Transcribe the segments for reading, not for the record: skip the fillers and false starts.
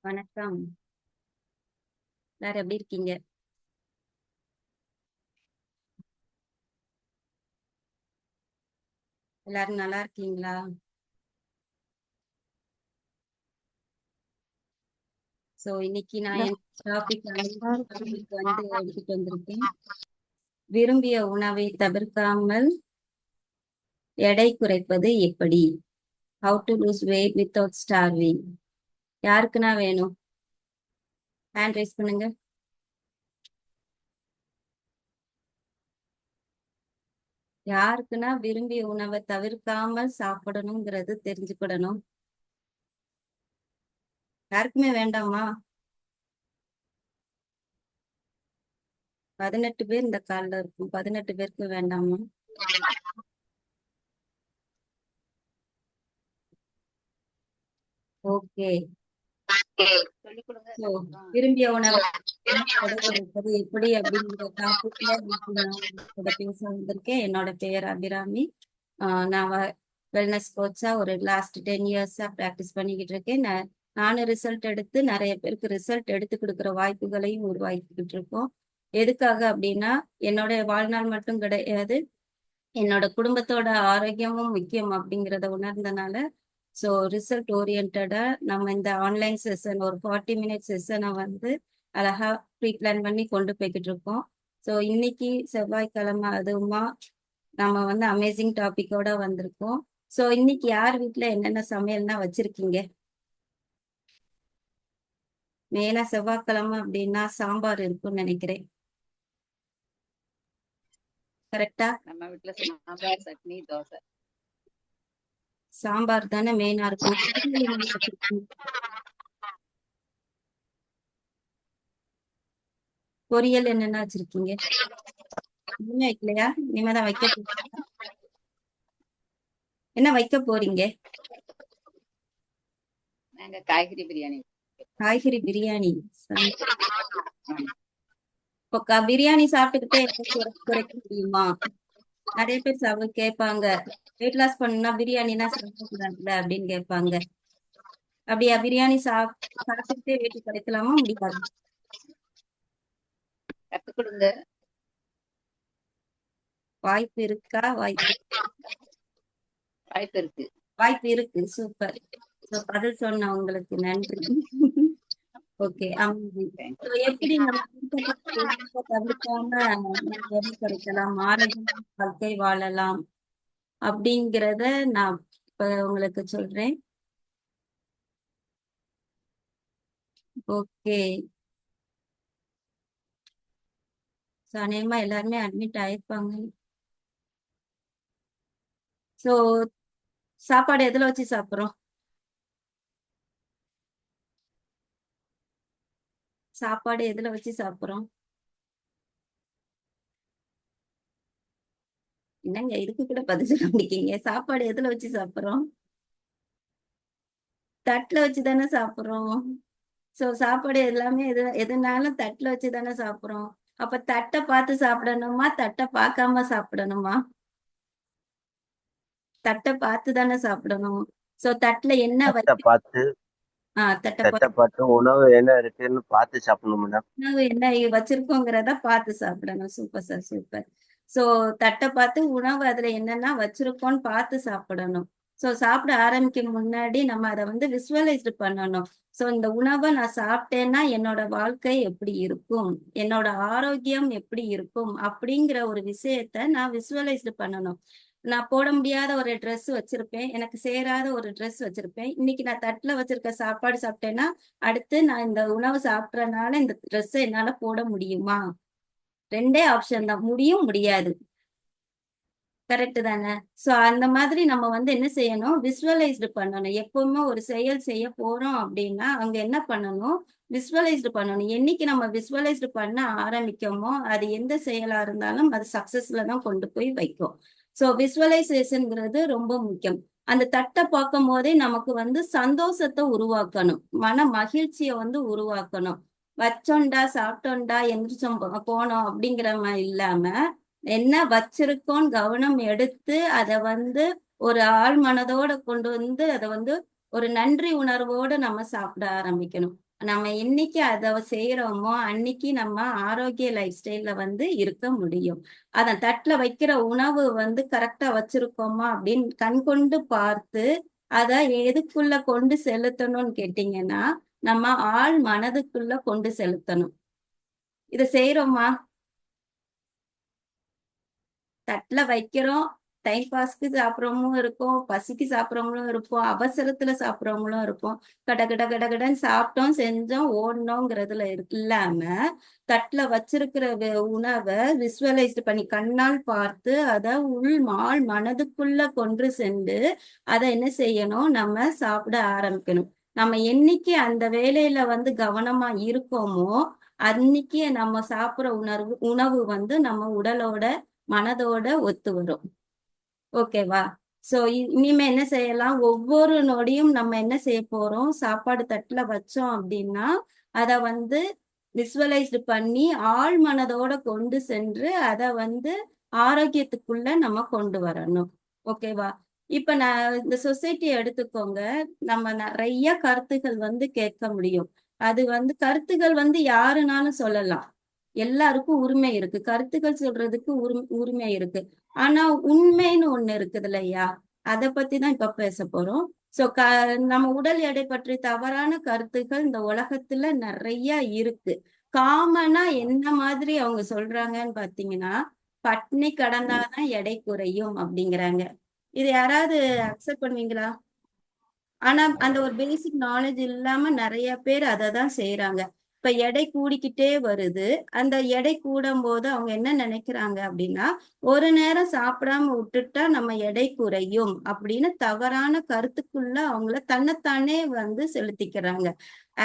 வணக்கம். எல்லாரும் எப்படி இருக்கீங்க? எல்லாரும் நல்லா இருக்கீங்களா? சோ இன்னைக்கு நான் என் டாபிக் வந்து எடுத்துட்டு வந்திருக்கேன். விரும்பிய உணவை தவிர்க்காமல் எடை குறைப்பது எப்படி? How to lose weight without starving. யாருக்குன்னா வேணும்? ஹேண்ட் ரைஸ் பண்ணுங்க. யாருக்குன்னா விரும்பிய உணவை தவிர்க்காமல் சாப்பிடணுங்கிறது தெரிஞ்சுக்கிடணும். யாருக்குமே வேண்டாமா? 18 பேர் இந்த கால்ல இருக்கும். 18 பேருக்கு வேண்டாமா? ஓகே. விரும்பிய உணவை குறைப்பது எப்படி அப்படிங்கிற டாபிக்ல நான் பேச வந்திருக்கேன். என்னோட பெயர் அபிராமி. நான் வெல்னஸ் கோச்சா ஒரு லாஸ்ட் 10 இயர்ஸா ப்ராக்டிஸ் பண்ணிக்கிட்டு இருக்கேன். நானும் ரிசல்ட் எடுத்து நிறைய பேருக்கு ரிசல்ட் எடுத்து கொடுக்குற வாய்ப்புகளையும் உருவாக்கிக்கிட்டு இருக்கோம். எதுக்காக அப்படின்னா என்னோட வாழ்நாள் மட்டும் கிடையாது, என்னோட குடும்பத்தோட ஆரோக்கியமும் முக்கியம் அப்படிங்கிறத உணர்ந்தனால ஸோ ரிசல்ட் ஓரியன்டா நம்ம இந்த ஆன்லைன் செஷன் ஒரு 40 மினிட்ஸ் செஷனை வந்து அழகா ப்ரீ பிளான் பண்ணி கொண்டு போய்கிட்டு இருக்கோம். ஸோ இன்னைக்கு செவ்வாய்க்கிழமை அதுவுமா நம்ம வந்து அமேசிங் டாபிக்கோட வந்திருக்கோம். ஸோ இன்னைக்கு யார் வீட்டில் என்னென்ன சமையல்னா வச்சிருக்கீங்க? மெயினா செவ்வாய்க்கிழமை அப்படின்னா சாம்பார் இருக்கும்னு நினைக்கிறேன். கரெக்டா? நம்ம வீட்டுல சாம்பார், சட்னி, தோசை. சாம்பார் தானே மெயினா இருக்கும். பொரியல் என்னென்ன வச்சிருக்கீங்க? இன்னும் வைக்கலையா? இனிமேதான் வைக்க போறீங்க. என்ன வைக்க போறீங்க? நாங்க காய்கறி பிரியாணி. காய்கறி பிரியாணி. இப்போ பிரியாணி சாப்பிட்டுக்கிட்டே குறைக்க முடியுமா? நிறைய பேர் கேட்பாங்க, வெயிட் லாஸ் பண்ணா பிரியாணினா சாப்பிடக்கூடாதுல அப்படின்னு கேட்பாங்க. அப்படியா? பிரியாணி சாப்பிட்டுக்கிட்டே வெயிட் குறைக்கலாமா? முடியாது. கத்து கொடுங்க. வாய்ப்பு இருக்கா? வாய்ப்பு இருக்கு. வாய்ப்பு இருக்கு. சூப்பர். பதில் சொன்ன உங்களுக்கு நன்றி. ஓகே. எப்படி நம்ம தவிர்க்காம எடை குறைக்கலாம், ஆரோக்கியமான வாழ்க்கை வாழலாம் அப்படிங்கிறத நான் இப்ப உங்களுக்கு சொல்றேன். ஓகே. அநேகமா எல்லாருமே அட்மிட் ஆயிருப்பாங்க. சோ சாப்பாடு எதுல வச்சு சாப்பிடுறோம்? சாப்பாடு எதுல வச்சு சாப்பிடுறோம்? என்னங்க இதுக்கு கூட பதில் சொல்ல முடிக்கீங்க? சாப்பாடு எதுல வச்சு சாப்பிடுறோம்? தட்டுல வச்சு தானே சாப்பிடுறோம். சோ சாப்பாடு எல்லாமே எதுனாலும் தட்டுல வச்சு தானே சாப்பிடுறோம். அப்ப தட்டை பார்த்து சாப்பிடணுமா, தட்டை பார்க்காம சாப்பிடணுமா? தட்டை பார்த்து தானே சாப்பிடணும். சோ தட்டுல என்ன பார்த்து தட்டை பார்த்து உணவு என்ன இருக்குன்னு பார்த்து சாப்பிடணும் மேடம். உணவு என்ன வச்சிருக்கோங்கிறத பார்த்து சாப்பிடணும். Super sir, super. சோ தட்டை பார்த்து உணவு அதுல என்னென்ன வச்சிருக்கோம்னு பார்த்து சாப்பிடணும். சோ சாப்பிட ஆரம்பிக்கும் முன்னாடி நம்ம அதை வந்து விசுவலைஸ்டு பண்ணணும். சோ இந்த உணவை நான் சாப்பிட்டேன்னா என்னோட வாழ்க்கை எப்படி இருக்கும், என்னோட ஆரோக்கியம் எப்படி இருக்கும் அப்படிங்கிற ஒரு விஷயத்த நான் விசுவலைஸ்டு பண்ணணும். நான் போட முடியாத ஒரு ட்ரெஸ் வச்சிருப்பேன், எனக்கு சேராத ஒரு ட்ரெஸ் வச்சிருப்பேன். இன்னைக்கு நான் தட்டுல வச்சிருக்க சாப்பாடு சாப்பிட்டேன்னா அடுத்து நான் இந்த உணவு சாப்பிட்றதுனால இந்த ட்ரெஸ்ஸை என்னால போட முடியுமா? ரெண்டே ஆப்ஷன் தான், முடியும் முடியாது. கரெக்ட் தானே? சோ அந்த மாதிரி நம்ம வந்து என்ன செய்யணும், விசுவலைஸ்டு பண்ணணும். எப்பவுமே ஒரு செயல் செய்ய போறோம் அப்படின்னா அங்க என்ன பண்ணணும், விசுவலைஸ்டு பண்ணணும். என்னைக்கு நம்ம விசுவலைஸ்டு பண்ண ஆரம்பிக்கமோ அது எந்த செயலா இருந்தாலும் அது சக்சஸ்ல தான் கொண்டு போய் வைக்கும். சோ விசுவலைசேஷன்ங்கிறது ரொம்ப முக்கியம். அந்த தட்டை பார்க்கும் போதே நமக்கு வந்து சந்தோஷத்தை உருவாக்கணும், மன மகிழ்ச்சியை வந்து உருவாக்கணும். வச்சோண்டா சாப்பிட்டோண்டா எந்திரிச்சோம் போனோம் அப்படிங்கிற மாதிரி இல்லாம என்ன வச்சிருக்கோம் கவனம் எடுத்து அதை வந்து ஒரு ஆழ் மனதோட கொண்டு வந்து அதை வந்து ஒரு நன்றி உணர்வோட நம்ம சாப்பிட ஆரம்பிக்கணும். நம்ம என்னைக்கு அதை செய்யறோமோ அன்னைக்கு நம்ம ஆரோக்கிய லைஃப் ஸ்டைல்ல வந்து இருக்க முடியும். அதான் தட்டுல வைக்கிற உணவு வந்து கரெக்டா வச்சிருக்கோமா அப்படின்னு கண் கொண்டு பார்த்து அதை எதுக்குள்ள கொண்டு செலுத்தணும்னு கேட்டீங்கன்னா நம்ம ஆழ் மனதுக்குள்ள கொண்டு செலுத்தணும். இதை செய்யறோமா? தட்டுல வைக்கிறோம், டைம் பாஸ்க்கு சாப்பிட்றவங்களும் இருக்கும், பசிக்கு சாப்பிட்றவங்களும் இருப்போம், அவசரத்துல சாப்பிட்றவங்களும் இருப்போம். கட கட கட கடன்னு சாப்பிட்டோம், செஞ்சோம், ஓடணுங்கிறதுல இல்லாம தட்டுல வச்சிருக்கிற உணவை விசுவலைஸ்ட் பண்ணி கண்ணால் பார்த்து அதை ஆழ் மனதுக்குள்ள கொண்டு சென்று அதை என்ன செய்யணும், நம்ம சாப்பிட ஆரம்பிக்கணும். நம்ம என்னைக்கு அந்த வேலையில வந்து கவனமா இருக்கோமோ அன்னைக்கு நம்ம சாப்பிட்ற உணவு வந்து நம்ம உடலோட மனதோட ஒத்து வரும். ஓகேவா? சோ இனிமே என்ன செய்யலாம், ஒவ்வொரு நொடியும் நம்ம என்ன செய்ய போறோம், சாப்பாடு தட்டுல வச்சோம் அப்படின்னா அத வந்து விசுவலைஸ்டு பண்ணி ஆழ் மனதோட கொண்டு சென்று அதை வந்து ஆரோக்கியத்துக்குள்ள நம்ம கொண்டு வரணும். ஓகேவா? இப்ப நான் இந்த சொசைட்டியை எடுத்துக்கோங்க, நம்ம நிறைய கருத்துகள் வந்து கேட்க முடியும். அது வந்து கருத்துகள் வந்து யாருனாலும் சொல்லலாம், எல்லாருக்கும் உரிமை இருக்கு, கருத்துக்கள் சொல்றதுக்கு உரிமை இருக்கு. ஆனா உண்மைன்னு ஒண்ணு இருக்குது இல்லையா, அதை பத்தி தான் இப்ப பேச போறோம். சோ நம்ம உடல் எடை பற்றி தவறான கருத்துக்கள் இந்த உலகத்துல நிறைய இருக்கு. காமனா என்ன மாதிரி அவங்க சொல்றாங்கன்னு பாத்தீங்கன்னா, பட்னி கடந்தாதான் எடை குறையும் அப்படிங்கிறாங்க. இது யாராவது அக்செப்ட் பண்ணுவீங்களா? ஆனா அந்த ஒரு பேசிக் நாலேஜ் இல்லாம நிறைய பேர் அதை தான் செய்யறாங்க. இப்ப எடை கூடிக்கிட்டே வருது. அந்த எடை கூடும் போது அவங்க என்ன நினைக்கிறாங்க அப்படின்னா, ஒரு நேரம் சாப்பிடாம விட்டுட்டா நம்ம எடை குறையும் அப்படின்னு தவறான கருத்துக்குள்ள அவங்கள தன்னைத்தானே வந்து செலுத்திக்கிறாங்க.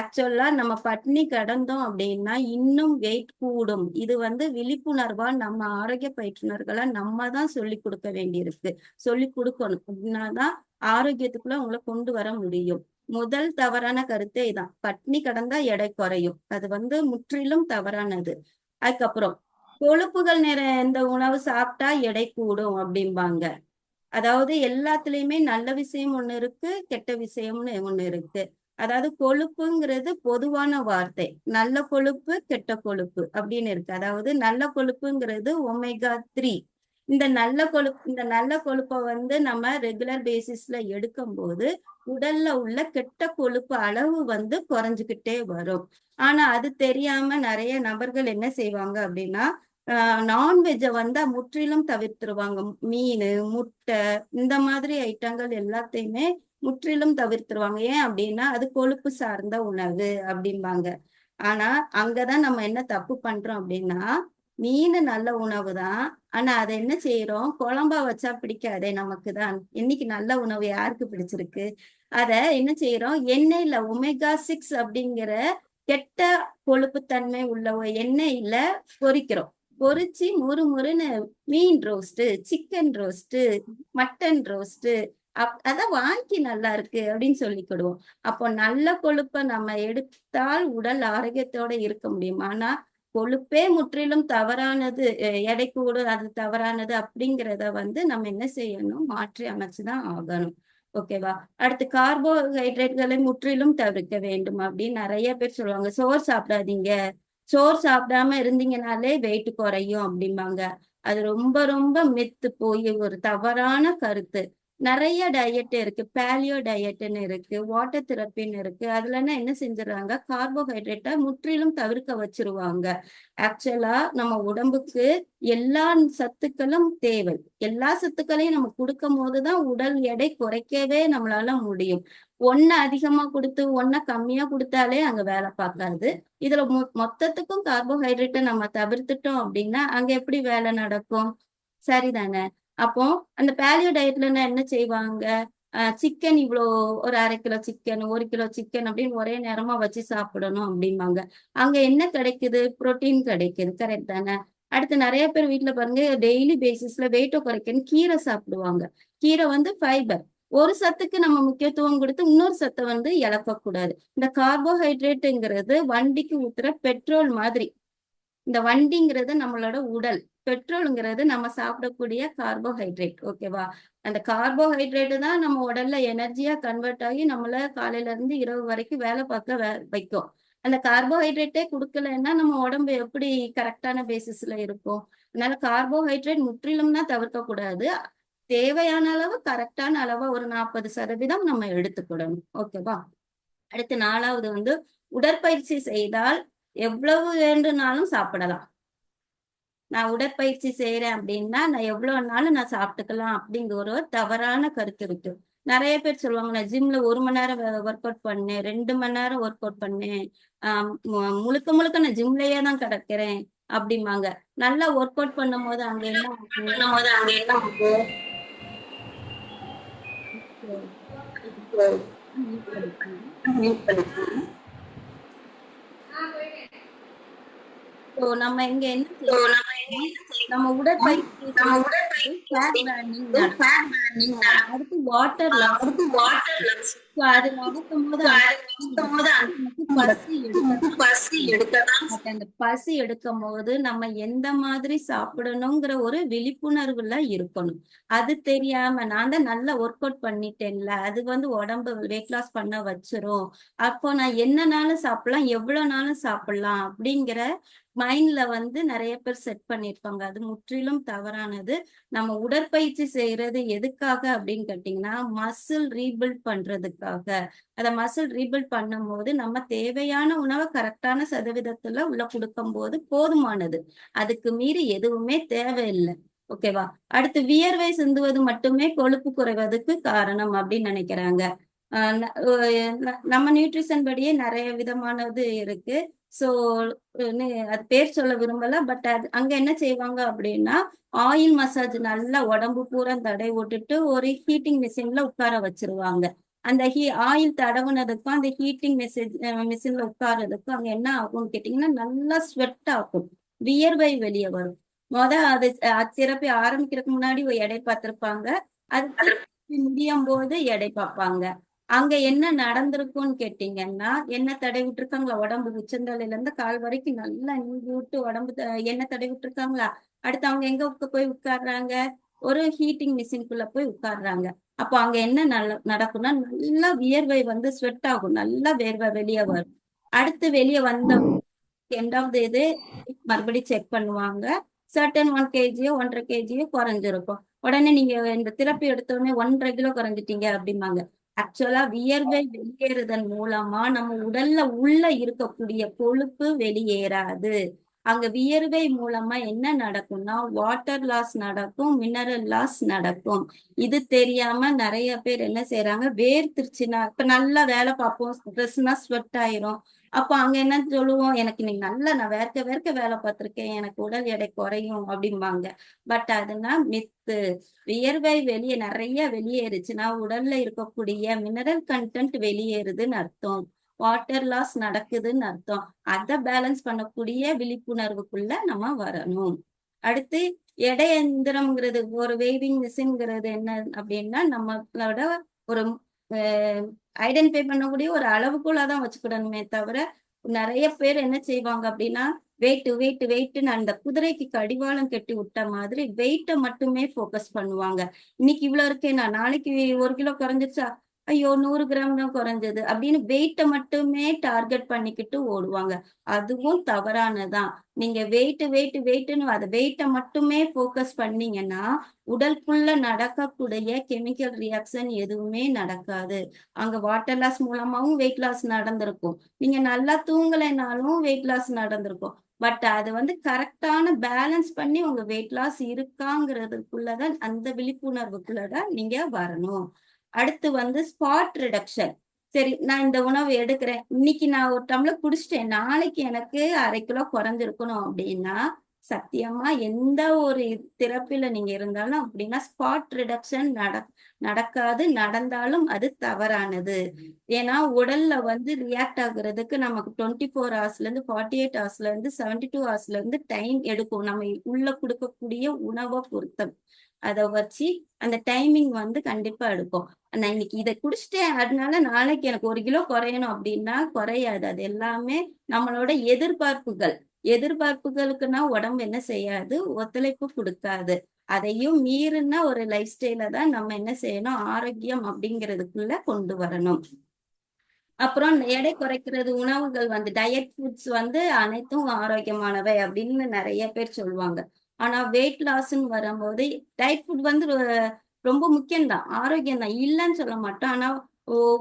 ஆக்சுவலா நம்ம பட்னி கிடந்தோம் அப்படின்னா இன்னும் வெயிட் கூடும். இது வந்து விழிப்புணர்வா நம்ம ஆரோக்கிய பயிற்றுனர்களா நம்ம தான் சொல்லி கொடுக்க வேண்டியிருக்கு, சொல்லி கொடுக்கணும். அப்படின்னாதான் ஆரோக்கியத்துக்குள்ள அவங்கள கொண்டு வர முடியும். முதல் தவறான கருத்தே இதான், பட்னி கடந்தா எடை குறையும். அது வந்து முற்றிலும் தவறானது. அதுக்கப்புறம் கொழுப்புகள் நிறைந்த உணவு சாப்பிட்டா எடை கூடும் அப்படிம்பாங்க. அதாவது எல்லாத்துலயுமே நல்ல விஷயம் ஒண்ணு இருக்கு, கெட்ட விஷயம்னு ஒண்ணு இருக்கு. அதாவது கொழுப்புங்கிறது பொதுவான வார்த்தை, நல்ல கொழுப்பு கெட்ட கொழுப்பு அப்படின்னு இருக்கு. அதாவது நல்ல கொழுப்புங்கிறது ஒமேகா 3. இந்த நல்ல கொழுப்பை வந்து நம்ம ரெகுலர் பேசிஸ்ல எடுக்கும் போது உடல்ல உள்ள கெட்ட கொழுப்பு அளவு வந்து குறைஞ்சுக்கிட்டே வரும். ஆனா அது தெரியாம நிறைய நபர்கள் என்ன செய்வாங்க அப்படின்னா, நான்வெஜ்ஜை வந்து முற்றிலும் தவிர்த்துருவாங்க. மீன், முட்டை இந்த மாதிரி ஐட்டங்கள் எல்லாத்தையுமே முற்றிலும் தவிர்த்துருவாங்க. ஏன் அப்படின்னா அது கொழுப்பு சார்ந்த உணவு அப்படிம்பாங்க. ஆனா அங்கதான் நம்ம என்ன தப்பு பண்றோம் அப்படின்னா, மீன் நல்ல உணவு தான், ஆனா அதை என்ன செய்யறோம், குழம்பா வச்சா பிடிக்காதே நமக்கு தான். இன்னைக்கு நல்ல உணவு யாருக்கு பிடிச்சிருக்கு? அத என்ன செய்யறோம், எண்ணெயில ஒமேகா 6 அப்படிங்கிற கெட்ட கொழுப்புத்தன்மை உள்ள எண்ணெயில பொரிக்கிறோம். பொரிச்சு முறுமுறுன்னு மீன் roast, chicken roast, mutton roast அத வாங்கி நல்லா இருக்கு அப்படின்னு சொல்லிக்கிடுவோம். அப்போ நல்ல கொழுப்பை நம்ம எடுத்தால் உடல் ஆரோக்கியத்தோட இருக்க முடியும். ஆனா கொழுப்பே முற்றிலும் தவறானது, எடை கூடு அது தவறானது அப்படிங்கிறத வந்து நம்ம என்ன செய்யணும், மாற்றி அமைச்சுதான் ஆகணும். ஓகேவா? அடுத்து கார்போஹைட்ரேட்களை முற்றிலும் தவிர்க்க வேண்டும் அப்படின்னு நிறைய பேர் சொல்லுவாங்க. சோறு சாப்பிடாதீங்க, சோறு சாப்பிடாம இருந்தீங்கனாலே வெயிட் குறையும் அப்படிம்பாங்க. அது ரொம்ப ரொம்ப மெத்து போய் ஒரு தவறான கருத்து. நிறைய டயட் இருக்கு, பேலியோ டயட்னு இருக்கு, வாட்டர் தெரப்பின்னு இருக்கு. அதுலன்னா என்ன செஞ்சிடறாங்க, கார்போஹைட்ரேட்டை முற்றிலும் தவிர்க்க வச்சிருவாங்க. ஆக்சுவலா நம்ம உடம்புக்கு எல்லா சத்துக்களும் தேவை. எல்லா சத்துக்களையும் நம்ம கொடுக்கும் போதுதான் உடல் எடை குறைக்கவே நம்மளால முடியும். ஒண்ணு அதிகமா கொடுத்து ஒன்ன கம்மியா கொடுத்தாலே அங்க வேலை பார்க்காது. இதுல மொத்தத்துக்கும் கார்போஹைட்ரேட்டை நம்ம தவிர்த்துட்டோம் அப்படின்னா அங்க எப்படி வேலை நடக்கும்? சரிதானே? அப்போ அந்த பேலியோ டயட்ல என்ன செய்வாங்க, சிக்கன் இவ்வளோ ஒரு 1/2 கிலோ சிக்கன், 1 கிலோ சிக்கன் அப்படின்னு ஒரே நேரமா வச்சு சாப்பிடணும் அப்படிம்பாங்க. அங்க என்ன கிடைக்குது, புரோட்டீன் கிடைக்குது. கரெக்ட் தானே? அடுத்து நிறைய பேர் வீட்டுல பாருங்க, டெய்லி பேசிஸ்ல வெயிட்டை குறைக்கணும் கீரை சாப்பிடுவாங்க. கீரை வந்து ஃபைபர், ஒரு சத்துக்கு நம்ம முக்கியத்துவம் கொடுத்து இன்னொரு சத்தை வந்து இழக்கக்கூடாது. இந்த கார்போஹைட்ரேட்டுங்கிறது வண்டிக்கு ஊத்துற பெட்ரோல் மாதிரி. இந்த வண்டிங்கிறது நம்மளோட உடல், பெட்ரோலுங்கிறது நம்ம சாப்பிடக்கூடிய கார்போஹைட்ரேட். ஓகேவா? அந்த கார்போஹைட்ரேட் தான் நம்ம உடல்ல எனர்ஜியா கன்வெர்ட் ஆகி நம்மள காலையில இருந்து இரவு வரைக்கும் வேலை பார்க்க வைக்கும். அந்த கார்போஹைட்ரேட்டே கொடுக்கலன்னா நம்ம உடம்பு எப்படி கரெக்டான பேசிஸ்ல இருக்கும்? அதனால கார்போஹைட்ரேட் முற்றிலும் தான் தவிர்க்க கூடாது. தேவையான அளவு கரெக்டான அளவா ஒரு 40% நம்ம எடுத்துக்கிடணும். ஓகேவா? அடுத்து 4வது வந்து உடற்பயிற்சி செய்தால் எவ்வளவு வேண்டுனாலும் சாப்பிடலாம். நான் உடற்பயிற்சி செய்யறேன் அப்படின்னா நான் எவ்வளவு நாளும் நான் சாப்பிட்டுக்கலாம் அப்படிங்கிற ஒரு தவறான கருத்து இருக்கு. நிறைய பேர் சொல்லுவாங்க, நான் ஜிம்ல 1 மணி நேரம் ஒர்க் அவுட் பண்ணேன், 2 மணி நேரம் ஒர்க் அவுட் பண்ணேன், முழுக்க முழுக்க நான் ஜிம்லயே தான் கிடக்கிறேன் அப்படிம்பாங்க. நல்லா ஒர்க் அவுட் பண்ணும் போது அங்க என்ன நம்ம இங்க என்ன செய்யணும், நம்ம உடற்பயிற்சி அடுத்து வாட்டர் அது நடக்கும் போது அந்த பசி எடுக்கும் போது நம்ம எந்த மாதிரி சாப்பிடணுங்கிற ஒரு விழிப்புணர்வுல இருக்கணும். அது தெரியாம நான் தான் நல்லா ஒர்க் அவுட் பண்ணிட்டேன்ல, அது வந்து உடம்பு வெயிட் லாஸ் பண்ண வச்சிரும், அப்போ நான் என்னனாலும் சாப்பிடலாம், எவ்வளவு நாளும் சாப்பிடலாம் அப்படிங்கிற மைண்ட்ல வந்து நிறைய பேர் செட் பண்ணிருப்பாங்க. அது முற்றிலும் தவறானது. நம்ம உடற்பயிற்சி செய்யறது எதுக்காக அப்படின்னு கேட்டீங்கன்னா மசில் ரீபில்ட் பண்றதுக்காக. அத மசில் ரீபில்ட் பண்ணும் போது நம்ம தேவையான உணவை கரெக்டான சதவீதத்துல உள்ள கொடுக்கும் போது போதுமானது. அதுக்கு மீறி எதுவுமே தேவையில்லை. ஓகேவா? அடுத்து வியர்வை சிந்துவது மட்டுமே கொழுப்பு குறைவதற்கு காரணம் அப்படின்னு நினைக்கிறாங்க. நம்ம நியூட்ரிஷன் படியே நிறைய விதமானது இருக்கு. சோ அது பேர் சொல்ல விரும்பல, பட் அது அங்க என்ன செய்வாங்க அப்படின்னா ஆயில் மசாஜ் நல்லா உடம்பு பூரா தடை விட்டுட்டு ஒரு ஹீட்டிங் மிஷின்ல உட்கார வச்சிருவாங்க. அந்த ஆயில் தடவுனதுக்கும் அந்த ஹீட்டிங் மிஷின்ல உட்கார்றதுக்கும் அங்க என்ன ஆகும்னு கேட்டீங்கன்னா நல்லா ஸ்வெட் ஆகும், வியர்வை வெளியே வரும். அது தெரப்பி ஆரம்பிக்கிறதுக்கு முன்னாடி ஒரு எடை பார்த்திருப்பாங்க, அது முடியும் போது எடை பார்ப்பாங்க. அங்க என்ன நடந்திருக்கும்னு கேட்டீங்கன்னா எண்ணெய் தடவி விட்டுருக்காங்களா, உடம்பு உச்சந்தலையில இருந்து கால் வரைக்கும் நல்லா நீங்கி விட்டு உடம்பு எண்ணெய் தடவி விட்டுருக்காங்களா, அடுத்து அவங்க எங்க போய் உட்கார்றாங்க, ஒரு ஹீட்டிங் மிஷின்குள்ள போய் உட்கார்றாங்க. அப்போ அங்க என்ன நடக்கும்னா நல்லா வியர்வை வந்து ஸ்வெட் ஆகும், நல்லா வேர்வை வெளியே வரும். அடுத்து வெளியே வந்த எண்டாவது இது மறுபடியும் செக் பண்ணுவாங்க, சர்டன் 1 kg 1.5 kg குறைஞ்சிருக்கும். உடனே நீங்க இந்த தெரப்பி எடுத்த உடனே 1.5 கிலோ குறைஞ்சிட்டீங்க அப்படிம்பாங்க. ஆக்சுவலா வியர்வை வெளியேறுதன் மூலமா நம்ம உடல்ல உள்ள இருக்கக்கூடிய கொழுப்பு வெளியேறாது. அங்க வியர்வை மூலமா என்ன நடக்கும்னா வாட்டர் லாஸ் நடக்கும், மினரல் லாஸ் நடக்கும். இது தெரியாம நிறைய பேர் என்ன செய்யறாங்க, வேர்த்திருச்சுன்னா இப்ப நல்லா வேலை பார்ப்போம், ட்ரெஸ்னா ஸ்வெட் ஆயிரும். அப்போ அங்க என்ன சொல்லுவோம், எனக்கு இன்னைக்கு நல்லா நான் வேர்க்க வேலை பார்த்திருக்கேன், எனக்கு உடல் எடை குறையும் அப்படிம்பாங்க. பட் அதுனா மித்து. வியர்வை நிறைய வெளியேறுச்சுன்னா உடல்ல இருக்கக்கூடிய மினரல் கண்டென்ட் வெளியேறுதுன்னு அர்த்தம், வாட்டர் லாஸ் நடக்குதுன்னு அர்த்தம். அதை பேலன்ஸ் பண்ணக்கூடிய விழிப்புணர்வுக்குள்ள நம்ம வரணும். அடுத்து எடை எந்திரம்ங்கிறது ஒரு வெயிட்டிங் மிஷின்ங்கிறது என்ன அப்படின்னா நம்மளோட ஒரு ஐடென்டிஃபை பண்ணக்கூடிய ஒரு அளவுக்குள்ளதான் வச்சுக்கிடணுமே தவிர நிறைய பேர் என்ன செய்வாங்க அப்படின்னா வெயிட்னு அந்த குதிரைக்கு கடிவாளம் கட்டி விட்ட மாதிரி வெயிட்டை மட்டுமே ஃபோக்கஸ் பண்ணுவாங்க. இன்னைக்கு இவ்வளவு இருக்கேன்னா நாளைக்கு 1 கிலோ குறைஞ்சிருச்சா, ஐயோ 100 கிராம் தான் குறைஞ்சது அப்படின்னு வெயிட்டை மட்டுமே டார்கெட் பண்ணிக்கிட்டு ஓடுவாங்க. அதுவும் தவறானதான். நீங்க வெயிட்னு அதை வெயிட்டை மட்டுமே ஃபோக்கஸ் பண்ணீங்கன்னா உடலுக்குள்ள நடக்கக்கூடிய கெமிக்கல் ரியாக்ஷன் எதுவுமே நடக்காது. அங்க வாட்டர் லாஸ் மூலமாவும் வெயிட் லாஸ் நடந்திருக்கும், நீங்க நல்லா தூங்கலைனாலும் வெயிட் லாஸ் நடந்திருக்கும். பட் அது வந்து கரெக்டான பேலன்ஸ் பண்ணி உங்க வெயிட் லாஸ் இருக்காங்கிறதுக்குள்ளதான், அந்த விழிப்புணர்வுக்குள்ளதான் நீங்க வரணும். அடுத்து வந்து ஸ்பாட் ரிடக்ஷன். சரி, நான் இந்த உணவு எடுக்கிறேன், இன்னைக்கு நான் ஒரு டம்ளர் குடிச்சிட்டேன், நாளைக்கு எனக்கு 1/2 கிலோ குறைஞ்சிருக்கணும் அப்படின்னா சத்தியமா எந்த ஒரு தெரப்பில நீங்க இருந்தாலும் அப்படின்னா ஸ்பாட் ரிடக்ஷன் நடக்காது. நடந்தாலும் அது தவறானது. ஏன்னா உடல்ல வந்து ரியாக்ட் ஆகுறதுக்கு நமக்கு 24 ஹவர்ஸ்ல இருந்து 48 ஹவர்ஸ்ல இருந்து 72 ஹவர்ஸ்ல இருந்து டைம் எடுக்கும், நம்ம உள்ள கொடுக்கக்கூடிய உணவை பொறுத்தம். அதை வச்சு அந்த டைமிங் வந்து கண்டிப்பா எடுக்கும். நான் இன்னைக்கு இதை குடிச்சிட்டேன் அதனால நாளைக்கு எனக்கு 1 கிலோ குறையணும் அப்படின்னா குறையாது. அது எல்லாமே நம்மளோட எதிர்பார்ப்புகள். எதிர்பார்ப்புகளுக்குன்னா உடம்பு என்ன செய்யாது, ஒத்துழைப்பு கொடுக்காது. அதையும் மீறின ஒரு லைஃப் ஸ்டைல தான் நம்ம என்ன செய்யணும், ஆரோக்கியம் அப்படிங்கிறதுக்குள்ள கொண்டு வரணும். அப்புறம் எடை குறைக்கிறது உணவுகள் வந்து டயட் ஃபுட்ஸ் வந்து அனைத்தும் ஆரோக்கியமானவை அப்படின்னு நிறைய பேர் சொல்லுவாங்க. ஆனா வெயிட் லாஸ்ன்னு வரும்போது டயட் ஃபுட் வந்து ரொம்ப முக்கியம்தான், ஆரோக்கியம் தான், இல்லைன்னு சொல்ல மாட்டோம். ஆனா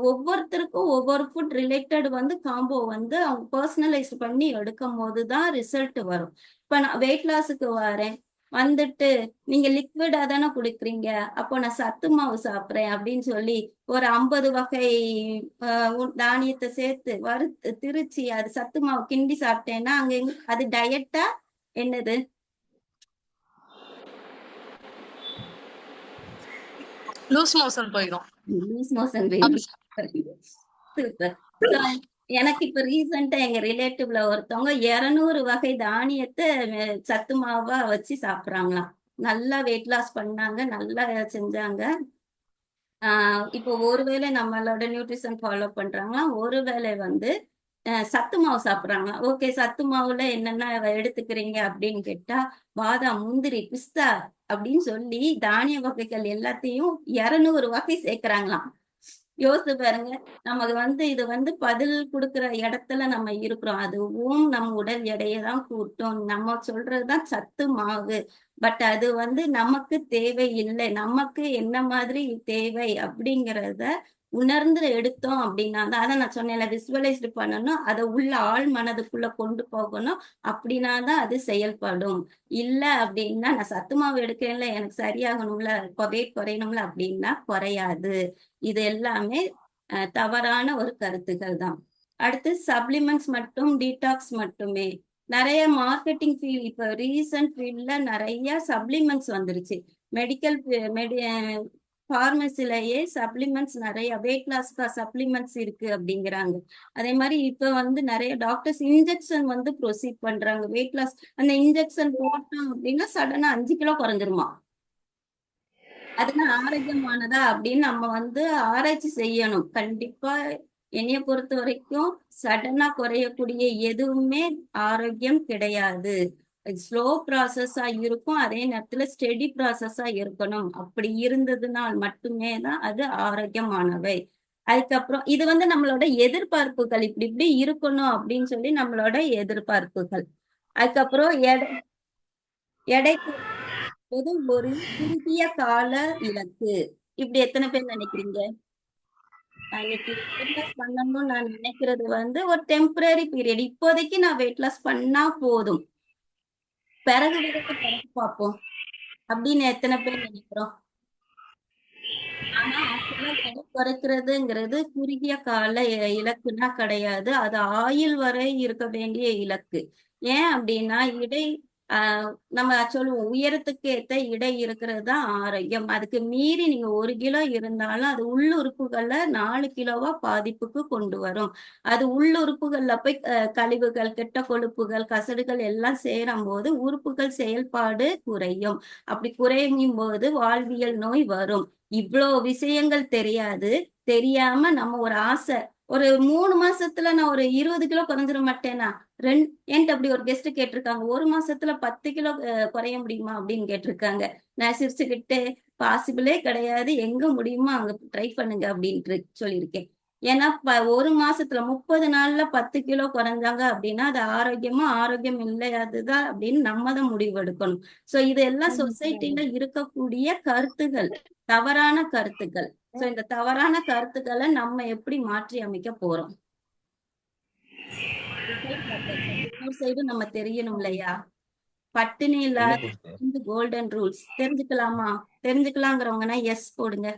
ஒவ்வொருத்தருக்கும் ஒவ்வொரு ஃபுட் ரிலேட்டட் வந்து காம்போ வந்து அவங்க பர்சனலைஸ் பண்ணி எடுக்கும் போதுதான் ரிசல்ட் வரும். இப்ப நான் வெயிட் லாஸுக்கு வரேன், வந்துட்டு நீங்க லிக்விடா தானே குடுக்குறீங்க, அப்போ நான் சத்து மாவு சாப்பிட்றேன் அப்படின்னு சொல்லி ஒரு 50 வகை தானியத்தை சேர்த்து வறுத்து திரிச்சு அது சத்து மாவு கிண்டி சாப்பிட்டேன்னா அங்க அது டயட்டா என்னது? லூஸ் மோஷன் போயிடும். லூஸ் மோஷன் அப்படி சூப்பர். எனக்கு இப்ப ரீசெண்டா எங்க ரிலேட்டிவ்ல ஒருத்தவங்க 200 வகை தானியத்தை சத்து மாவா வச்சு சாப்பிடுறாங்களாம். நல்லா வெயிட் லாஸ் பண்ணாங்க, நல்லா செஞ்சாங்க. இப்போ ஒருவேளை நம்மளோட நியூட்ரிஷன் ஃபாலோ பண்றாங்களா, ஒருவேளை வந்து சத்து மாவு சாப்பிடுறாங்க. ஓகே, சத்து மாவுல என்னென்ன எடுத்துக்கிறீங்க அப்படின்னு கேட்டா பாதாம், முந்திரி, பிஸ்தா அப்படின்னு சொல்லி தானிய வகைகள் எல்லாத்தையும் 200 வகை சேர்க்கிறாங்களாம். யோசிச்சு பாருங்க. நமக்கு வந்து இது வந்து பதில் கொடுக்கிற இடத்துல நம்ம இருக்கிறோம். அதுவும் நம்ம உடல் எடையை தான் கூட்டும். நம்ம சொல்றதுதான் சத்து மாவு. பட் அது வந்து நமக்கு தேவை இல்லை. நமக்கு என்ன மாதிரி தேவை அப்படிங்கிறத உணர்ந்து எடுத்தோம் அப்படின்னா தான், அதை நான் சொன்னேன்ல, விசுவலைஸ்டு பண்ணணும், அதை உள்ள ஆள் மனதுக்குள்ள கொண்டு போகணும். அப்படின்னா தான் அது செயல்படும். இல்ல அப்படின்னா நான் சத்து மாவு எடுக்கிறேன்ல, எனக்கு சரியாகணும்ல, வெயிட் குறையணும்ல அப்படின்னா குறையாது. இது எல்லாமே தவறான ஒரு கருத்துக்கள் தான். அடுத்து சப்ளிமெண்ட்ஸ் மட்டும் டீடாக்ஸ் மட்டுமே. நிறைய மார்க்கெட்டிங் ஃபீல்ட், இப்ப ரீசன்ட் ஃபீல்ட்ல நிறைய சப்ளிமெண்ட்ஸ் வந்துருச்சு. மெடிக்கல் பார்மசிலேயே சப்ளிமெண்ட்ஸ் நிறைய வெயிட் லாஸ்க்கு சப்ளிமெண்ட்ஸ் இருக்கு அப்படிங்கிறாங்க. அதே மாதிரி இப்ப வந்து நிறைய டாக்டர்ஸ் இன்ஜெக்ஷன் வந்து ப்ரொசீட் பண்றாங்க வெயிட் லாஸ். அந்த இன்ஜெக்ஷன் போட்டோம் அப்படின்னா சடனா 5 கிலோ குறைஞ்சிருமா. அதெல்லாம் ஆரோக்கியமானதா அப்படின்னு நம்ம வந்து ஆராய்ச்சி செய்யணும் கண்டிப்பா. என்னைய பொறுத்த வரைக்கும் சடனா குறையக்கூடிய எதுவுமே ஆரோக்கியம் கிடையாது. ஸ்லோ ப்ராசஸா இருக்கும், அதே நேரத்துல ஸ்டெடி ப்ராசஸா இருக்கணும். அப்படி இருந்ததுனால் மட்டுமே தான் அது ஆரோக்கியமானவை. அதுக்கப்புறம் இது வந்து நம்மளோட எதிர்பார்ப்புகள், இப்படி இப்படி இருக்கணும் அப்படின்னு சொல்லி நம்மளோட எதிர்பார்ப்புகள். அதுக்கப்புறம் எடை போது ஒரு குறுகிய கால இலக்கு. இப்படி எத்தனை பேர் நினைக்கிறீங்க? இன்னைக்கு வெயிட் லாஸ் பண்ணணும்னு நான் நினைக்கிறது வந்து ஒரு டெம்பரரி பீரியட். இப்போதைக்கு நான் வெயிட் லாஸ் பண்ணா போதும், பிறகு பிறகு பார்ப்போம் அப்படின்னு எத்தனை பேர் நினைக்கிறோம்? ஆனா ஆக்சுவலா எடை குறைக்கிறதுங்கிறது குறுகிய கால இலக்குனா கிடையாது. அது ஆயுள் வரை இருக்க வேண்டிய இலக்கு. ஏன் அப்படின்னா நம்ம சொல்லுவோம் உயரத்துக்கு ஏத்த இடை இருக்கிறது தான் ஆரோக்கியம். அதுக்கு மீறி நீங்க 1 கிலோ இருந்தாலும் அது உள்ளுறுப்புகள்ல 4 கிலோவா பாதிப்புக்கு கொண்டு வரும். அது உள்ளுறுப்புகள்ல போய் கழிவுகள், கெட்ட கொழுப்புகள், கசடுகள் எல்லாம் சேரும் போது உறுப்புகள் செயல்பாடு குறையும். அப்படி குறையும் போது வாழ்வியல் நோய் வரும். இவ்வளோ விஷயங்கள் தெரியாது. தெரியாம நம்ம ஒரு ஆசை, ஒரு 3 மாசத்துல நான் ஒரு 20 கிலோ குறைஞ்சிட மாட்டேனா, என்கிட்ட அப்படி ஒரு கெஸ்ட் கேட்டிருக்காங்க, 1 மாசத்துல 10 கிலோ குறைய முடியுமா அப்படின்னு கேட்டிருக்காங்க. நான் சிரிச்சுக்கிட்டு பாசிபிளே கிடையாது, எங்க முடியுமோ அங்க ட்ரை பண்ணுங்க அப்படின்ட்டு சொல்லியிருக்கேன். ஏன்னா 1 மாசத்துல 30 நாள்ல 10 கிலோ குறைஞ்சாங்க அப்படின்னா அது ஆரோக்கியமா ஆரோக்கியம் இல்லையாதுதான் அப்படின்னு நம்ம தான் முடிவு எடுக்கணும். சோ இது எல்லாம் சொசைட்டில இருக்கக்கூடிய கருத்துகள், தவறான கருத்துக்கள். சோ இந்த தவறான கருத்துக்களை நம்ம எப்படி மாற்றி அமைக்க போறோம்? இன்னொரு சைடு நம்ம தெரியணும் இல்லையா? பட்டினி இல்லாத 5 கோல்டன் ரூல்ஸ் தெரிஞ்சுக்கலாமா? தெரிஞ்சுக்கலாங்கிறவங்கன்னா எஸ் போடுங்க.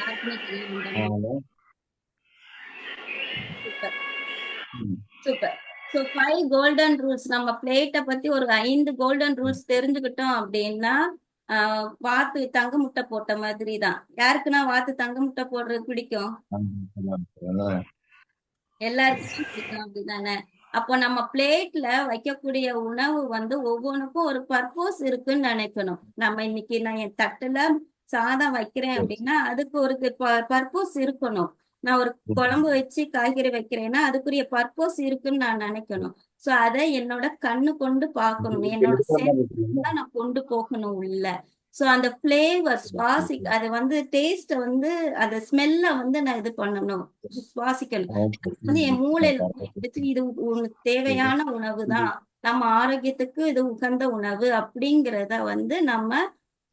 யாருக்குமே தெரியும். Super super. So 5 golden rules, நம்ம பிளேட்டை பத்தி ஒரு 5 கோல்டன் ரூல்ஸ் தெரிஞ்சுக்கிட்டோம் அப்படின்னா வாத்து தங்க முட்டை போட்ட மாதிரி தான். யாருக்குன்னா வாத்து தங்க முட்டை போடுறது பிடிக்கும்? எல்லாருக்குமே பிடிக்கும் அப்படிதானே? அப்போ நம்ம பிளேட்ல வைக்கக்கூடிய உணவு வந்து ஒவ்வொன்றுக்கும் ஒரு பர்பஸ் இருக்குன்னு நினைக்கணும். நம்ம இன்னைக்கு நான் என் தட்டுல சாதம் வைக்கிறேன் அப்படின்னா அதுக்கு ஒரு பர்பஸ் இருக்கணும். நான் ஒரு குழம்பு வச்சு காய்கறி வைக்கிறேன்னா அதுக்குரிய பர்பஸ் இருக்குன்னு நான் நினைக்கணும். சோ அதை என்னோட கண்ணு கொண்டு பார்க்கணும், என்னோட சென்ஸ் தான் நான் கொண்டு போகணும் உள்ள. சோ அந்த பிளேவர் அது வந்து டேஸ்ட வந்து அந்த ஸ்மெல்ல வந்து நான் இது பண்ணணும், சுவாசிக்கணும். வந்து என் மூளையில எடுத்து இது உனக்கு தேவையான உணவு தான், நம்ம ஆரோக்கியத்துக்கு இது உகந்த உணவு அப்படிங்கிறத வந்து நம்ம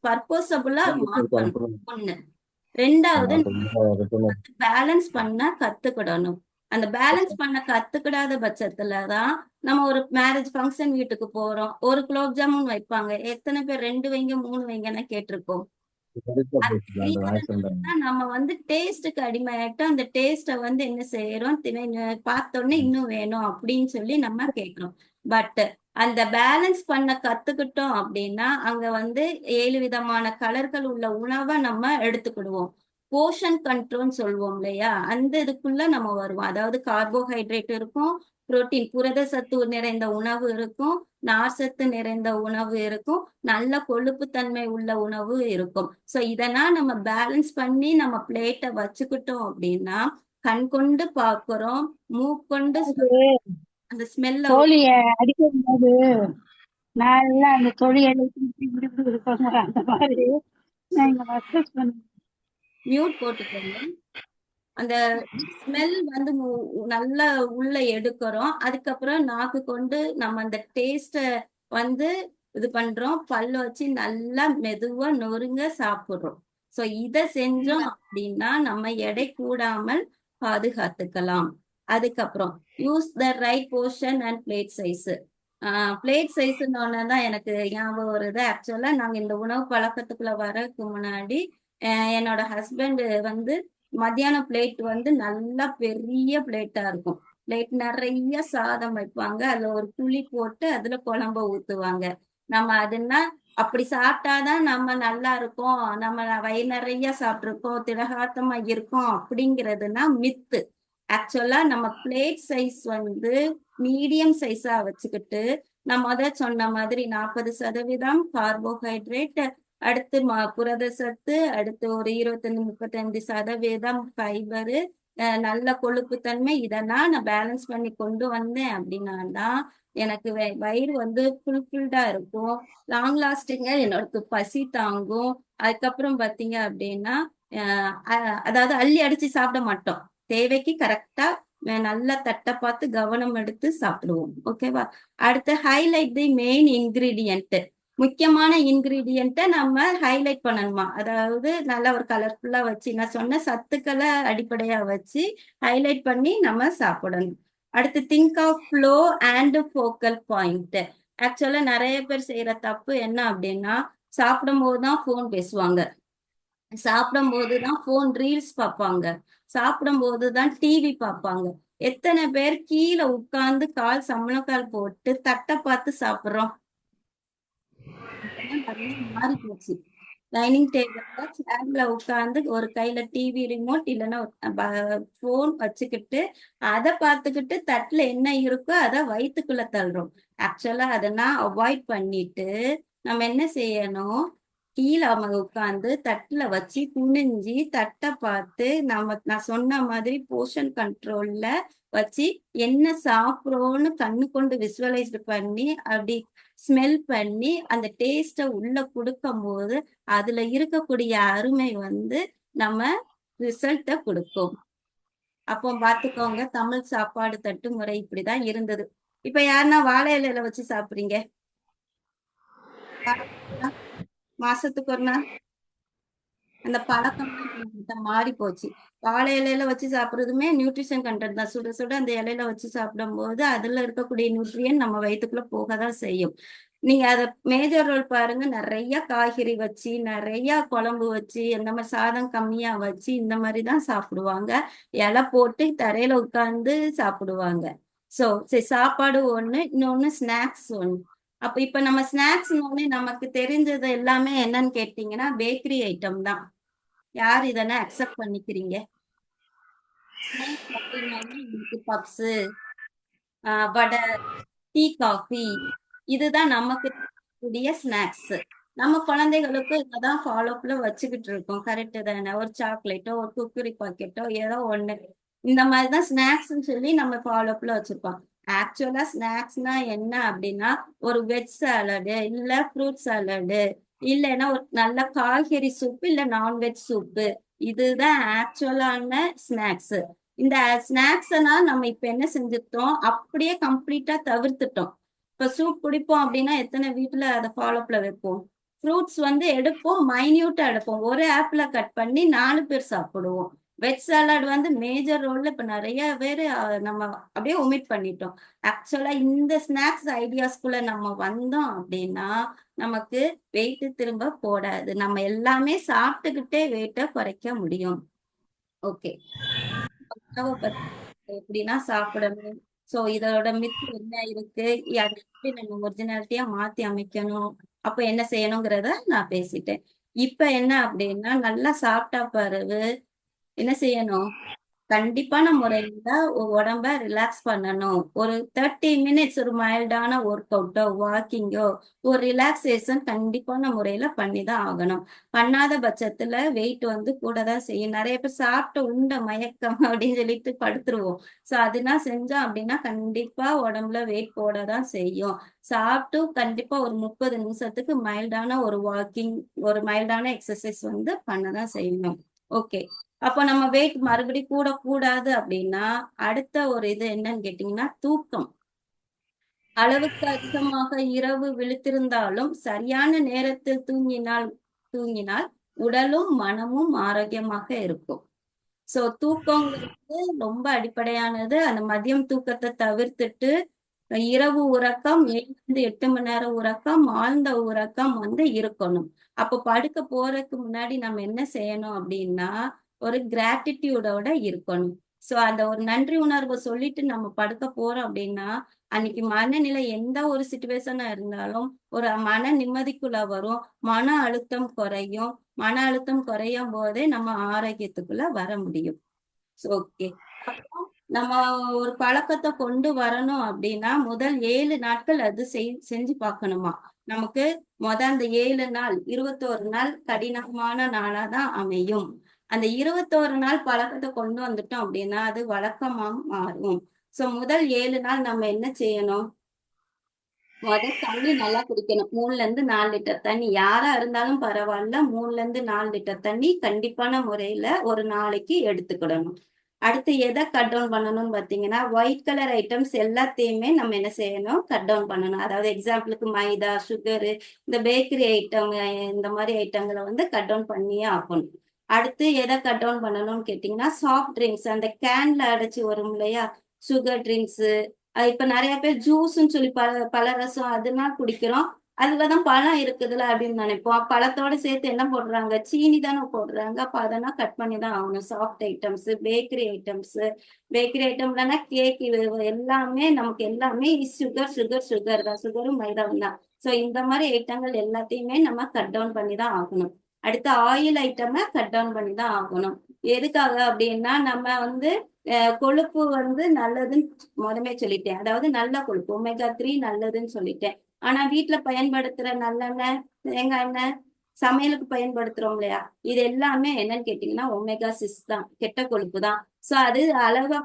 பர்பஸபிளா மாற்றணும். ஒண்ணு. ரெண்டாவது பேலன்ஸ் பண்ண கத்துக்கிடணும். அந்த பேலன்ஸ் பண்ண கத்துக்கிடாத பட்சத்துலதான் நம்ம ஒரு மேரேஜ் ஃபங்க்ஷன் வீட்டுக்கு போறோம், ஒரு குலோப் ஜாமுன் வைப்பாங்க, எத்தனை பேர் 2 வைங்க 3 வைங்கன்னு கேட்டிருக்கோம். நம்ம வந்து டேஸ்டுக்கு அடிமையாயிட்டு அந்த டேஸ்ட வந்து என்ன செய்யறோம், பார்த்த உடனே இன்னும் வேணும் அப்படின்னு சொல்லி நம்ம கேட்கிறோம். பட் அந்த பேலன்ஸ் பண்ண கத்துக்கிட்டோம் அப்படின்னா அங்க வந்து 7 விதமான கலர்கள் உள்ள உணவை நம்ம எடுத்துக்கிடுவோம். போர்ஷன் கண்ட்ரோல் சொல்லுவோம் இல்லையா, அந்த இதுக்குள்ள நம்ம வருவோம். அதாவது கார்போஹைட்ரேட் இருக்கும், புரோட்டீன் புரத சத்து நிறைந்த உணவு இருக்கும், நார்சத்து நிறைந்த உணவு இருக்கும், நல்ல கொழுப்பு தன்மை உள்ள உணவு இருக்கும். சோ இதெல்லாம் நம்ம பேலன்ஸ் பண்ணி நம்ம பிளேட்டை வச்சுக்கிட்டோம் அப்படின்னா கண் கொண்டு பாக்குறோம், மூக்கொண்டு அந்த ஸ்மெல்ல தோழிய அடிக்கும் போது நல்லா அந்த தொழிலை இருப்பாங்க, அந்த மாதிரி நான் இங்க மசாஜ் பண்ண மியூட் போட்டுக்கோங்க. அந்த ஸ்மெல் வந்து நல்லா உள்ள எடுக்கிறோம், அதுக்கப்புறம் நாக்கு கொண்டு நம்ம அந்த டேஸ்ட வந்து இது பண்றோம், பல்ல வச்சு நல்லா மெதுவா நொறுங்க சாப்பிடுறோம். சோ இத செஞ்சோம் அப்படின்னா நம்ம எடை கூடாமல் பாதுகாத்துக்கலாம். அதுக்கப்புறம் use the right portion and plate size. Plate சைஸ்ன்னு தான் எனக்கு ஞாபகம் வருது. ஆக்சுவலா நாங்க இந்த உணவு பழக்கத்துக்குள்ள வரதுக்கு முன்னாடி என்னோட ஹஸ்பண்ட் வந்து மத்தியானம் பிளேட் வந்து நல்லா பெரிய பிளேட்டா இருக்கும். பிளேட் நிறைய சாதம் வைப்பாங்க, அதுல ஒரு புளி போட்டு அதுல குழம்ப ஊத்துவாங்க. நம்ம அதுன்னா அப்படி சாப்பிட்டாதான் நம்ம நல்லா இருக்கோம், நம்ம வயிறு நிறைய சாப்பிட்டுருக்கோம், திடகாத்தமா இருக்கோம் அப்படிங்கிறதுனா மித்து. ஆக்சுவலா நம்ம பிளேட் சைஸ் வந்து மீடியம் சைஸா வச்சுக்கிட்டு நம்ம சொன்ன மாதிரி 40% கார்போஹைட்ரேட், அடுத்து புரத சத்து, அடுத்து ஒரு 25-35% ஃபைபரு, நல்ல கொழுப்பு தன்மை, இதெல்லாம் நான் பேலன்ஸ் பண்ணி கொண்டு வந்தேன் அப்படின்னா தான் எனக்கு வயிறு வந்து ஃபுல்ஃபில்டா இருக்கும், லாங் லாஸ்டிங்கா என்னோட பசி தாங்கும். அதுக்கப்புறம் பாத்தீங்க அப்படின்னா அதாவது அள்ளி அடிச்சு சாப்பிட மாட்டோம், தேவைக்கு கரெக்டா நல்ல தட்டை பார்த்து கவனம் எடுத்து சாப்பிடுவோம். ஓகேவா? அடுத்து ஹைலைட் தி மெயின் இன்கிரீடியன்ட். முக்கியமான இன்கிரீடியன்ட்டை நம்ம ஹைலைட் பண்ணணுமா, அதாவது நல்லா ஒரு கலர்ஃபுல்லா வச்சு நான் சொன்ன சத்துக்களை அடிப்படையா வச்சு ஹைலைட் பண்ணி நம்ம சாப்பிடணும். அடுத்து think of flow and focal point. ஆக்சுவலா நிறைய பேர் செய்யற தப்பு என்ன அப்படின்னா சாப்பிடும் போதுதான் போன் பேசுவாங்க, சாப்பிடும் போதுதான் போன் ரீல்ஸ் பார்ப்பாங்க, சாப்பிடும் போதுதான் டிவி பார்ப்பாங்க. எத்தனை பேர் கீழே உட்கார்ந்து கால் சம்மணக்கால் போட்டு தட்டை பார்த்து சாப்பிடுறோம்? நிறைய மாறி போச்சு. டைனிங் டேபிள்ல சேர்ல உட்கார்ந்து ஒரு கையில டிவி ரிமோட் இல்லைன்னா போன் வச்சுக்கிட்டு அதை பார்த்துக்கிட்டு தட்டுல என்ன இருக்கோ அதை வயிற்றுக்குள்ள தள்ளுறோம். ஆக்சுவலா அதெல்லாம் அவாய்ட் பண்ணிட்டு நம்ம என்ன செய்யணும், கீழே அவங்க உட்கார்ந்து தட்டுல வச்சு குனிஞ்சி தட்டை பார்த்து நான் சொன்ன மாதிரி போர்ஷன் கண்ட்ரோல்ல வச்சு என்ன சாப்பிட்றோன்னு கண்ணு கொண்டு விசுவலைஸ் பண்ணி அப்படி ஸ்மெல் பண்ணி அந்த டேஸ்ட உள்ள கொடுக்கும் போது அதுல இருக்கக்கூடிய அருமை வந்து நம்ம ரிசல்ட்ட கொடுக்கும். அப்போ பாத்துக்கோங்க, தமிழ் சாப்பாடு தட்டு முறை இப்படிதான் இருந்தது. இப்ப யாருன்னா வாழை இலையில வச்சு சாப்பிடுறீங்க? மாசத்துக்கு ஒரு நாள் அந்த பழக்கம் மாறி போச்சு. வாழை இலையில வச்சு சாப்பிடுறதுமே நியூட்ரிஷன் கண்டென்ட் தான். சுட சுட அந்த இலையில வச்சு சாப்பிடும் போது அதுல இருக்கக்கூடிய நியூட்ரியன் நம்ம வயிற்றுக்குள்ள போகதான் செய்யும். நீங்க அத மேஜர் ரோல் பாருங்க, நிறைய காய்கறி வச்சு நிறைய குழம்பு வச்சு அந்த மாதிரி சாதம் கம்மியா வச்சு இந்த மாதிரிதான் சாப்பிடுவாங்க, இலை போட்டு தரையில உட்கார்ந்து சாப்பிடுவாங்க. சரி, சாப்பாடு ஒண்ணு, இன்னொன்னு ஸ்நாக்ஸ் ஒண்ணு. அப்ப இப்ப நம்ம ஸ்நாக்ஸ் நமக்கு தெரிஞ்சது எல்லாமே என்னன்னு கேட்டீங்கன்னா பேக்கரி ஐட்டம் தான். யார் இதெல்லாம் அக்செப்ட் பண்ணிக்கிறீங்க? ஸ்நாக்ஸ் அப்படின்னாலும் பப்ஸ், வடை, டீ, காஃபி, இதுதான் நமக்கு கூடிய ஸ்நாக்ஸ். நம்ம குழந்தைகளுக்கு இததான் ஃபாலோப்ல வச்சுக்கிட்டு இருக்கோம். கரெக்ட் தானே? ஒரு சாக்லேட்டோ ஒரு குக்குரி பாக்கெட்டோ ஏதோ ஒண்ணு இந்த மாதிரிதான் ஸ்நாக்ஸ்ன்னு சொல்லி நம்ம ஃபாலோப்ல வச்சிருக்கோம். ஆக்சுவலா ஸ்நாக்ஸ்னா என்ன அப்படின்னா ஒரு வெஜ் சாலடு இல்ல ஃப்ரூட் சாலடு இல்லைன்னா ஒரு நல்ல காய்கறி சூப்பு இல்ல நான்வெஜ் சூப்பு, இதுதான் ஆக்சுவலான ஸ்நாக்ஸ். இந்த ஸ்நாக்ஸ்னா நம்ம இப்ப என்ன செஞ்சுட்டோம், அப்படியே கம்ப்ளீட்டா தவிர்த்துட்டோம். இப்ப சூப் குடிப்போம் அப்படின்னா எத்தனை வீட்டுல அதை ஃபாலோப்ல வைப்போம்? ஃப்ரூட்ஸ் வந்து எடுப்போம், மைன்யூட்டா எடுப்போம், ஒரு ஆப்பிள கட் பண்ணி 4 பேர் சாப்பிடுவோம். வெஜ் சாலட் வந்து மேஜர் ரோல்ல இப்ப நிறைய பேர் நம்ம அப்படியே ஒமிட் பண்ணிட்டோம். ஆக்சுவலா இந்த ஸ்நாக்ஸ் ஐடியாஸ்குள்ள நம்ம வந்தோம் அப்படின்னா நமக்கு வெயிட் திரும்ப போடாது. நம்ம எல்லாமே சாப்பிட்டுக்கிட்டே வெயிட்ட குறைக்க முடியும். ஓகே, உணவை பத்தி எப்படின்னா சாப்பிடணும். சோ இதோட மித்து என்ன இருக்கு, அதை எப்படி நம்ம ஒரிஜினாலிட்டியா மாத்தி அமைக்கணும், அப்ப என்ன செய்யணுங்கிறத நான் பேசிட்டேன். இப்ப என்ன அப்படின்னா நல்லா சாப்பிட்டா பிறகு என்ன செய்யணும், கண்டிப்பான முறையில உடம்ப ரிலாக்ஸ் பண்ணணும். ஒரு 30 மினிட்ஸ் ஒரு மைல்டான ஒர்க் அவுட்டோ வாக்கிங்கோ ஒரு ரிலாக்ஸேஷன் கண்டிப்பான முறையில பண்ணிதான் ஆகணும். பண்ணாத பட்சத்துல வெயிட் வந்து கூட தான் செய்யும். நிறைய பேர் சாப்பிட்டு உண்ட மயக்கம் அப்படின்னு சொல்லிட்டு படுத்துருவோம். சோ அதெல்லாம் செஞ்சோம் அப்படின்னா கண்டிப்பா உடம்புல வெயிட் போட தான் செய்யும். சாப்பிட்டு கண்டிப்பா ஒரு 30 நிமிஷத்துக்கு மைல்டான ஒரு வாக்கிங் ஒரு மைல்டான எக்ஸசைஸ் வந்து பண்ணதான் செய்யணும். ஓகே, அப்போ நம்ம வெயிட் மறுபடியும் கூட கூடாது அப்படின்னா அடுத்த ஒரு இது என்னன்னு கேட்டீங்கன்னா தூக்கம். அளவுக்கு அதிகமாக இரவு விழித்திருந்தாலும் சரியான நேரத்தில் தூங்கினால் உடலும் மனமும் ஆரோக்கியமாக இருக்கும். சோ தூக்கங்கிறது ரொம்ப அடிப்படையானது. அந்த மதியம் தூக்கத்தை தவிர்த்துட்டு இரவு உறக்கம் 7 to 8 மணி நேரம் உறக்கம், ஆழ்ந்த உறக்கம் வந்து இருக்கணும். அப்ப படுக்க போறதுக்கு முன்னாடி நம்ம என்ன செய்யணும் அப்படின்னா ஒரு கிராட்டிடியூடோட இருக்கணும். சோ அந்த ஒரு நன்றி உணர்வை சொல்லிட்டு நம்ம படுக்க போறோம் அப்படின்னா அன்னைக்கு மனநிலை எந்த ஒரு சிச்சுவேஷனா இருந்தாலும் ஒரு மன நிம்மதிக்குள்ள வரும், மன அழுத்தம் குறையும். மன அழுத்தம் குறையும் போதே நம்ம ஆரோக்கியத்துக்குள்ள வர முடியும். ஓகே, நம்ம ஒரு பழக்கத்தை கொண்டு வரணும் அப்படின்னா முதல் 7 நாட்கள் அது செஞ்சு பார்க்கணுமா. நமக்கு அந்த 7 நாள் 21 நாள் கடினமான நாளாதான் அமையும். அந்த 21 நாள் பழக்கத்தை கொண்டு வந்துட்டோம் அப்படின்னா அது வழக்கமா மாறும். சோ முதல் 7 நாள் நம்ம என்ன செய்யணும், தண்ணி நல்லா குடிக்கணும். 3 to 4 லிட்டர் தண்ணி, யாரா இருந்தாலும் பரவாயில்ல, 3 to 4 லிட்டர் தண்ணி கண்டிப்பான முறையில ஒரு நாளைக்கு எடுத்துக்கிடணும். அடுத்து எதை கட் டவுன் பண்ணணும்னு பாத்தீங்கன்னா ஒயிட் கலர் ஐட்டம்ஸ் எல்லாத்தையுமே நம்ம என்ன செய்யணும், கட் டவுன் பண்ணணும். அதாவது எக்ஸாம்பிளுக்கு மைதா, சுகரு, இந்த பேக்கரி ஐட்டம் இந்த மாதிரி ஐட்டங்களை வந்து கட் டவுன் பண்ணியே ஆகணும். அடுத்து எதை கட் டவுன் பண்ணணும்னு கேட்டீங்கன்னா சாஃப்ட் ட்ரிங்க்ஸ், அந்த கேன்ல அடைச்சு வரும் இல்லையா சுகர் ட்ரிங்க்ஸ், இப்ப நிறைய பேர் ஜூஸ்ன்னு சொல்லி பழரசம் அதெல்லாம் குடிக்கிறோம். அதுலதான் பழம் இருக்குதுல அப்படின்னு நினைப்போம். பழத்தோட சேர்த்து என்ன போடுறாங்க, சீனி தானே போடுறாங்க. அப்ப அதெல்லாம் கட் பண்ணி தான் ஆகணும். சாஃப்ட் ஐட்டம்ஸ், பேக்கரி ஐட்டம்லன்னா கேக், எல்லாமே நமக்கு எல்லாமே சுகர் சுகர் சுகர் தான், சுகரும் மைதாவும் தான். சோ இந்த மாதிரி ஐட்டங்கள் எல்லாத்தையுமே நம்ம கட் டவுன் பண்ணி தான் ஆகணும். அடுத்து ஆயில் ஐட்டமை கட் டவுன் பண்ணி தான் ஆகணும். எதுக்காக அப்படின்னா நம்ம வந்து கொழுப்பு வந்து நல்லதுன்னு முதமே சொல்லிட்டேன். அதாவது நல்ல கொழுப்பு omega-3 நல்லதுன்னு சொல்லிட்டேன். ஆனா வீட்டுல பயன்படுத்துற நல்லெண்ணெய், தேங்காய் எண்ணெய், சமையலுக்கு பயன்படுத்துறோம் இல்லையா, இது எல்லாமே என்னன்னு கேட்டீங்கன்னா omega-6 தான், கெட்ட கொழுப்பு தான். சோ அது அளவா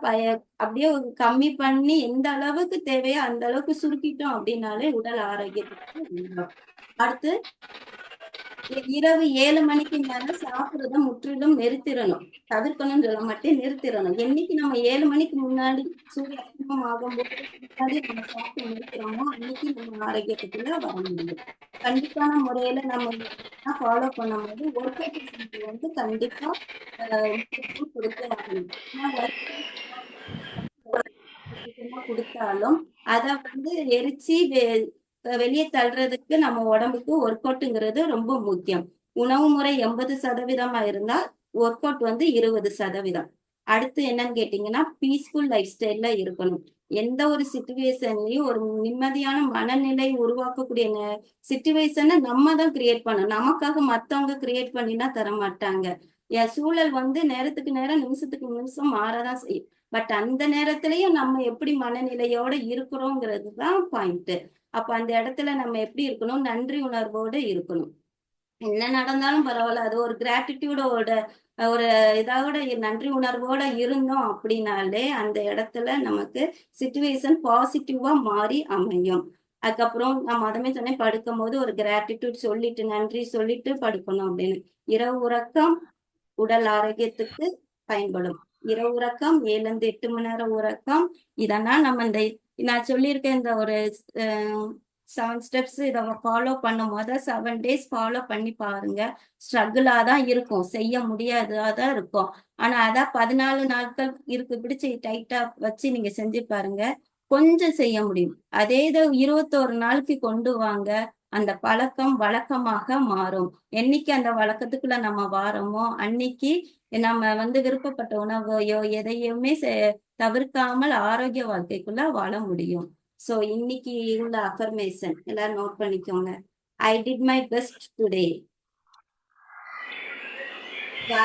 அப்படியே கம்மி பண்ணி எந்த அளவுக்கு தேவையோ அந்த அளவுக்கு சுருக்கிட்டோம் அப்படின்னாலே உடல் ஆரோக்கியத்துக்கு. அடுத்து இரவு 7 மணிக்கு மேல சாப்பிடுறத முற்றிலும் நிறுத்திடணும். தவிர்க்கணும்னு சொல்ல மாட்டேன், நிறுத்திடணும். என்னைக்கு நம்ம 7 மணிக்கு முன்னாடி சூரிய அஸ்தமனம் ஆகும்போது முன்னாடி நம்ம சாப்பிட்டு நிறுத்துறோமோ அன்னைக்கு நம்ம ஆரோக்கியத்துக்குள்ள வர முடியும். கண்டிப்பான முறையில நம்ம ஃபாலோ பண்ணும்போது ஒர்க் அவுட் வந்து கண்டிப்பா கொடுத்தே ஆகணும். கொடுத்தாலும் அத வந்து எரிச்சு வெளியே தள்ளுறதுக்கு நம்ம உடம்புக்கு ஒர்க் அவுட்ங்கிறது ரொம்ப முக்கியம். உணவு முறை 80% இருந்தா ஒர்க் அவுட் வந்து 20%. அடுத்து என்னன்னு கேட்டீங்கன்னா பீஸ்ஃபுல் லைஃப் ஸ்டைல்ல இருக்கணும். எந்த ஒரு சிச்சுவேஷன்லயும் ஒரு நிம்மதியான மனநிலை உருவாக்கக்கூடிய சிச்சுவேஷனை நம்ம தான் கிரியேட் பண்ணணும். நமக்காக மத்தவங்க கிரியேட் பண்ணினா தர மாட்டாங்க. என் சூழல் வந்து நேரத்துக்கு நேரம் நிமிஷத்துக்கு நிமிஷம் மாறதான் செய்யும். பட் அந்த நேரத்திலயும் நம்ம எப்படி மனநிலையோட இருக்கிறோங்கிறது தான் பாயிண்ட். அப்ப அந்த இடத்துல நம்ம எப்படி இருக்கணும்? நன்றி உணர்வோட இருக்கணும். என்ன நடந்தாலும் பரவாயில்ல, அது ஒரு கிராட்டிடியூடோட ஒரு இதோட நன்றி உணர்வோட இருந்தோம் அப்படின்னாலே அந்த இடத்துல நமக்கு சிச்சுவேஷன் பாசிட்டிவா மாறி அமையும். அதுக்கப்புறம் நான் மதமே சொன்னேன், படுக்கும் போது ஒரு கிராட்டிடியூட் சொல்லிட்டு நன்றி சொல்லிட்டு படுக்கணும் அப்படின்னு. இரவு உறக்கம் உடல் ஆரோக்கியத்துக்கு பயன்படும். இரவு உறக்கம் 7 to 8 மணி நேரம் உறக்கம். இதெல்லாம் நம்ம இந்த நான் சொல்லியிருக்கேன் இந்த ஒரு 7 steps இதை ஃபாலோ பண்ணும் போது 7 days ஃபாலோ பண்ணி பாருங்க. ஸ்ட்ரகிளா தான் இருக்கும், செய்ய முடியாதா தான் இருக்கும். ஆனா அதான் 14 நாட்கள் இருக்கு பிடிச்சு டைட்டா வச்சு நீங்க செஞ்சு பாருங்க, கொஞ்சம் செய்ய முடியும். அதே இதை 21 நாளுக்கு கொண்டு வாங்க, அந்த பழக்கம் வழக்கமாக மாறும். என்னைக்கு அந்த வழக்கத்துக்குள்ள நம்ம வாரோமோ அன்னைக்கு நம்ம வந்து விருப்பப்பட்ட உணவையோ எதையுமே தவிர்க்காமல் ஆரோக்கிய வாழ்க்கைக்குள்ள வாழ முடியும். சோ இன்னைக்கு உள்ள அஃபர்மேஷன் எல்லாரும் நோட் பண்ணிக்கோங்க. I did my best today.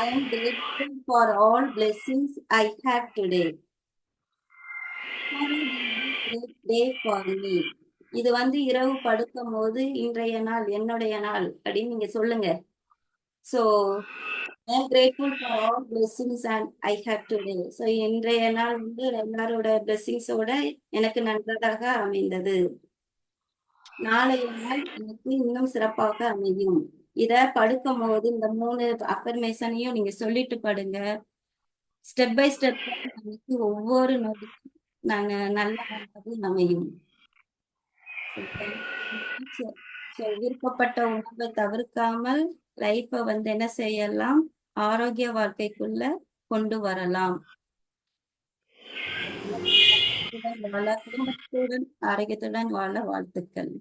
I am grateful for all blessings I had today. Tomorrow will be a great day for me. இது வந்து இரவு படுக்கும் போது இன்றைய நாள் என்னுடைய நாள் அப்படின்னு நீங்க சொல்லுங்க. So I am grateful for all blessings and I have today. So இன்றைய நாள் வந்து எல்லாரோட blessingsஓட எனக்கு நன்றதாக அமைந்தது. நாளைய நாள் எனக்கு இன்னும் சிறப்பாக அமையும். இத படுக்கும் போது இந்த 3 அஃபர்மேஷனையும் நீங்க சொல்லிட்டு படுங்க. ஸ்டெப் பை ஸ்டெப் நமக்கு ஒவ்வொரு நொடியும் நாங்க நல்லதாக அமையும். விருப்பப்பட்ட உணவை தவிர்க்காமல் லைஃபை வந்து என்ன செய்யலாம்? ஆரோக்கிய வாழ்க்கைக்குள்ள கொண்டு வரலாம். குடும்பத்துடன் ஆரோக்கியத்துடன் வாழ வாழ்த்துக்கள்.